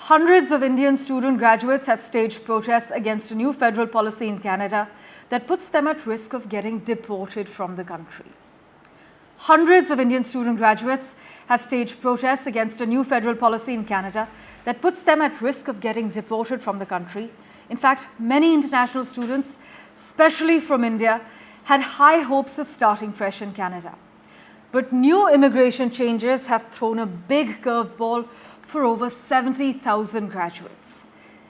Hundreds of Indian student graduates have staged protests against a new federal policy in Canada that puts them at risk of getting deported from the country. Hundreds of Indian student graduates have staged protests against a new federal policy in Canada that puts them at risk of getting deported from the country. In fact, many international students, especially from India, had high hopes of starting fresh in Canada. But new immigration changes have thrown a big curveball for over 70,000 graduates.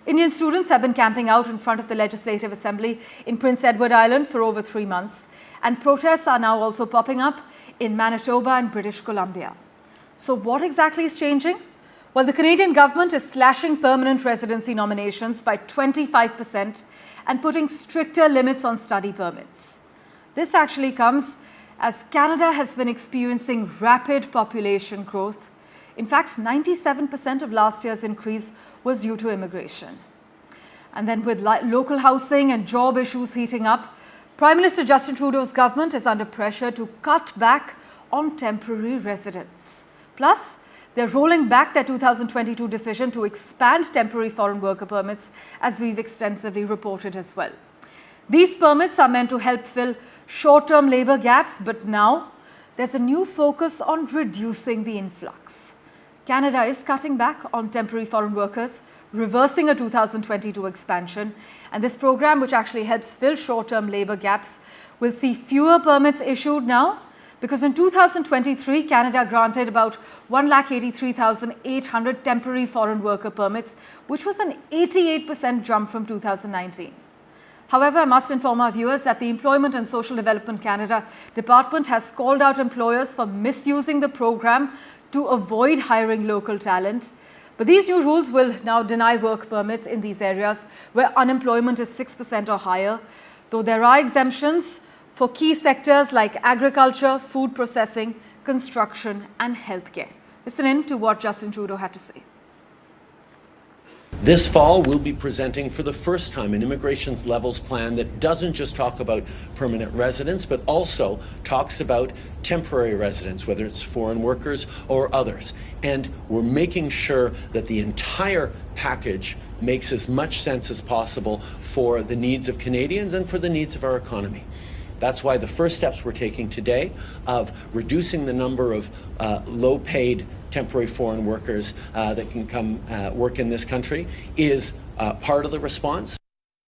Indian students have been camping out in front of the Legislative Assembly in Prince Edward Island for over 3 months, and protests are now also popping up in Manitoba and British Columbia. So what exactly is changing? Well, the Canadian government is slashing permanent residency nominations by 25% and putting stricter limits on study permits. This actually comes as Canada has been experiencing rapid population growth. In fact, 97% of last year's increase was due to immigration. And then with local housing and job issues heating up, Prime Minister Justin Trudeau's government is under pressure to cut back on temporary residence. Plus, they're rolling back their 2022 decision to expand temporary foreign worker permits, as we've extensively reported as well. These permits are meant to help fill short-term labor gaps, but now there's a new focus on reducing the influx. Canada is cutting back on temporary foreign workers, reversing a 2022 expansion, and this program, which actually helps fill short-term labor gaps, will see fewer permits issued now, because in 2023, Canada granted about 183,800 temporary foreign worker permits, which was an 88% jump from 2019. However, I must inform our viewers that the Employment and Social Development Canada Department has called out employers for misusing the program to avoid hiring local talent. But these new rules will now deny work permits in these areas where unemployment is 6% or higher, though there are exemptions for key sectors like agriculture, food processing, construction and healthcare. Listen in to what Justin Trudeau had to say. This fall, we'll be presenting for the first time an immigration's levels plan that doesn't just talk about permanent residents, but also talks about temporary residents, whether it's foreign workers or others. And we're making sure that the entire package makes as much sense as possible for the needs of Canadians and for the needs of our economy. That's why the first steps we're taking today of reducing the number of low-paid temporary foreign workers that can come work in this country is part of the response.